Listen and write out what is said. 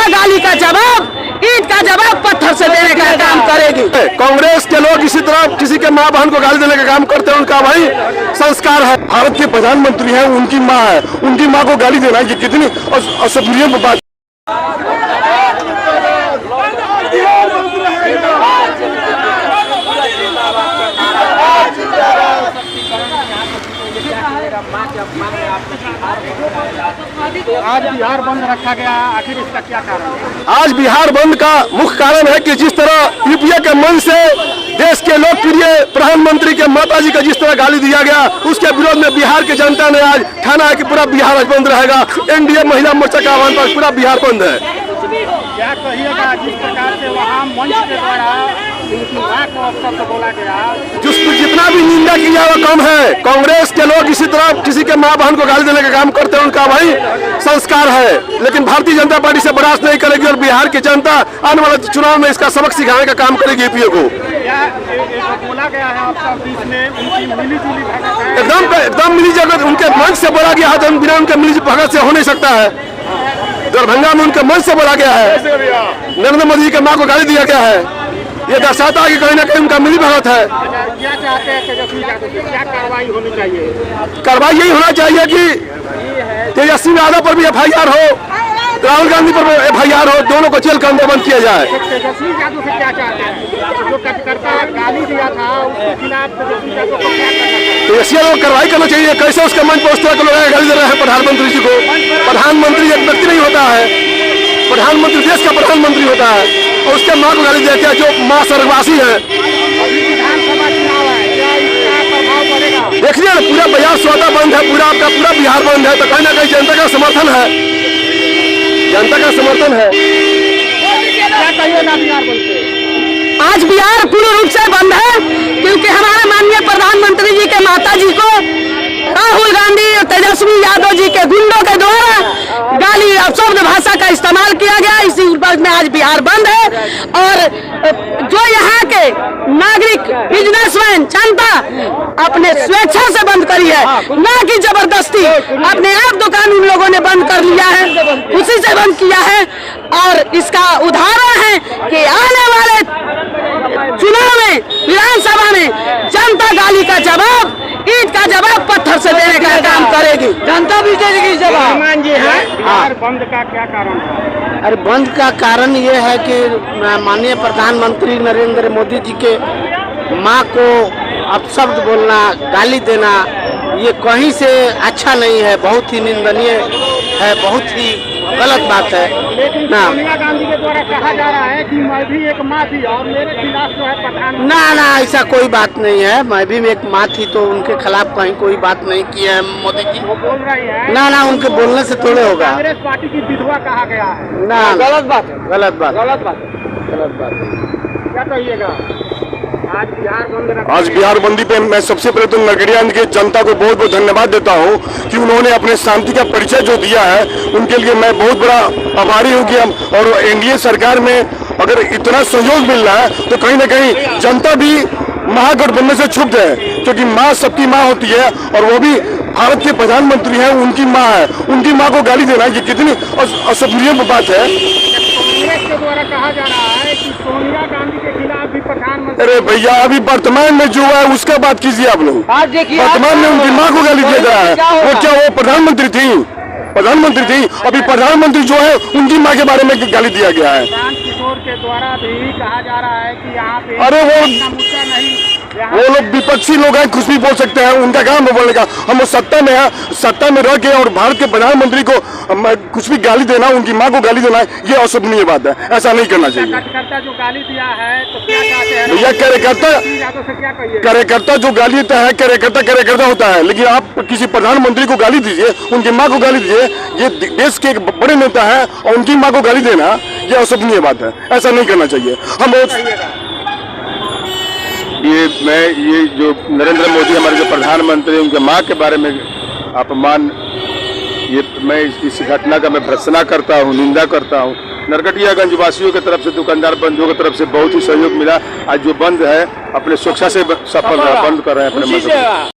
जनता गाली का जवाब, ईंट का जवाब पत्थर से देने का काम करेगी। कांग्रेस के लोग इसी तरह किसी के माँ बहन को गाली देने का काम करते हैं, उनका भाई संस्कार है। भारत के प्रधानमंत्री हैं, उनकी माँ है, उनकी माँ को गाली देना ये कितनी असभ्य बात। आज बिहार बंद रखा गया, आखिर इसका क्या कारण है? आज बिहार बंद का मुख्य कारण है कि जिस तरह यूपीए के मंच से देश के लोकप्रिय प्रधानमंत्री के माताजी का जिस तरह गाली दिया गया, उसके विरोध में बिहार की जनता ने आज ठाना है कि पूरा बिहार आज बंद रहेगा। एनडीए महिला मोर्चा का आह्वान पर पूरा बिहार बंद है। क्या कहिएगा जिस प्रकार से वहाँ मंच के द्वारा उनकी मां को अपशब्द बोला गया? जितना भी निंदा किया वो कम है। कांग्रेस के लोग इसी तरह किसी के माँ बहन को गाली देने का काम करते हैं, उनका भाई संस्कार है। लेकिन भारतीय जनता पार्टी से बर्दाश्त नहीं करेगी और बिहार की जनता आने वाले चुनाव में इसका सबक सिखाने का काम करेगी यूपीए को। बोला गया है आपका बीच में उनकी मिली-जुली भगत एकदम मिली जगत उनके मंच से बोला गया है, बिना उनके मिली भगत से हो नहीं सकता है। दरभंगा में उनके मंच से बोला गया है, नरेंद्र मोदी के माँ को गाली दिया गया है। ये दर्शाता है कि कहीं ना कहीं उनका मिली भगत है। क्या चाहते हैं तेजस्वी यादव की, क्या कार्रवाई होनी चाहिए? कार्रवाई यही होना चाहिए कि तेजस्वी यादव पर भी एफआईआर हो, राहुल गांधी पर एफआईआर हो, दोनों को जेल का अंदर बंद किया जाए। तेजस्वी यादव से क्या चाहते हैं? जो कार्यकर्ता गाली दिया था उसके खिलाफ तेजस्वी यादव को क्या करना चाहिए? तेजस्वी यादव को कार्रवाई करना चाहिए। कैसे उसके मंच पर उस तरह के लोग गाली दे रहे हैं प्रधानमंत्री जी को? प्रधानमंत्री एक व्यक्ति नहीं होता है, प्रधानमंत्री देश का प्रधानमंत्री होता है और उसके माँ को गाली देते हैं जो माँ स्वर्गवासी है। विधानसभा चुनाव है, क्या इसका प्रभाव पड़ेगा? देखिए पूरा बाजार सौदा बंद है, पूरा आपका पूरा बिहार बंद है, तो कहीं ना कहीं जनता का समर्थन है, जनता का समर्थन है। क्या कहिएगा बिहार बंद से? आज बिहार पूर्ण रूप से बंद है क्योंकि हमारे माननीय प्रधानमंत्री जी के माताजी को राहुल गांधी और तेजस्वी यादव जी के गुंडों के द्वारा गाली अपशब्द भाषा का इस्तेमाल किया गया। इसी वजह में आज बिहार बंद है और जो यहाँ के नागरिक बिजनेसमैन जनता अपने स्वेच्छा से बंद करी है, ना कि जबरदस्ती। अपने आप दुकान उन लोगों ने बंद कर लिया है, उसी से बंद किया है और इसका उदाहरण है कि आने वाले चुनाव में विधानसभा में जनता गाली का जवाब, ईंट का जवाब पत्थर से देने का काम करेगी। जनता भी देगी जवाब। जी है, बिहार बंद का क्या कारण है? अरे बंद का कारण ये है कि माननीय प्रधानमंत्री नरेंद्र मोदी जी के माँ को अपशब्द बोलना, गाली देना, ये कहीं से अच्छा नहीं है, बहुत ही निंदनीय है, बहुत ही गलत बात है। लेकिन सोनिया गांधी के द्वारा कहा जा रहा है कि मैं भी एक माँ थी और मेरे खिलाफ जो है प्रधानमंत्री। ना ऐसा कोई बात नहीं है, मैं भी एक माँ थी तो उनके खिलाफ कहीं कोई बात नहीं की है मोदी जी। वो बोल रही है ना उनके बोलने से थोड़े होगा। कांग्रेस पार्टी की विधवा कहा गया है। ना गलत बात है, गलत बात, गलत बात, गलत बात। क्या कहिएगा आज बिहार बंद? आज बिहार बंदी पे मैं सबसे पहले तो नगरिया की जनता को बहुत बहुत धन्यवाद देता हूँ कि उन्होंने अपने शांति का परिचय जो दिया है, उनके लिए मैं बहुत बड़ा आभारी हूँ कि हम और एनडीए सरकार में अगर इतना सहयोग मिल रहा है तो कहीं ना कहीं जनता भी महागठबंधन से क्षुब्ध है, क्योंकि माँ सबकी माँ होती है और वो भी भारत के प्रधानमंत्री हैं, उनकी माँ है, उनकी माँ को गाली देना ये कितनी असभ्य बात है। कांग्रेस के द्वारा कहा जा रहा है कि सोनिया गांधी के खिलाफ भी प्रधानमंत्री। अरे भैया अभी वर्तमान में जो है उसका बात कीजिए आप लोग। वर्तमान में उनकी माँ को गाली दिया जा रहा है, वो क्या वो प्रधानमंत्री थी? प्रधानमंत्री थी, अभी प्रधानमंत्री जो है उनकी माँ के बारे में गाली दिया गया है। किशोर के द्वारा भी कहा जा रहा है कि यहाँ पे अरे मुद्दा नहीं, वो लोग विपक्षी लोग हैं, कुछ भी बोल सकते हैं, उनका काम है बोलने का। हम वो सत्ता में है, सत्ता में रह के और भारत के प्रधानमंत्री को कुछ भी गाली देना, उनकी माँ को गाली देना, ये अशोभनीय बात है, ऐसा नहीं करना चाहिए। कार्यकर्ता जो गाली दिया है तो क्या चाहते हैं? भैया कार्यकर्ता जो गाली देता है, कार्यकर्ता होता है, लेकिन आप किसी प्रधानमंत्री को गाली दीजिए, उनकी माँ को गाली दीजिए, ये देश के एक बड़े नेता है और उनकी माँ को गाली देना ये अशोभनीय बात है, ऐसा नहीं करना चाहिए। हम ये जो नरेंद्र मोदी हमारे जो प्रधानमंत्री उनके माँ के बारे में अपमान, ये मैं इस घटना का मैं भर्त्सना करता हूँ, निंदा करता हूँ। नरकटियागंज वासियों की तरफ से, दुकानदार बंधुओं की तरफ से बहुत ही सहयोग मिला। आज जो बंद है अपने सुरक्षा से सफल बंद कर रहे हैं अपने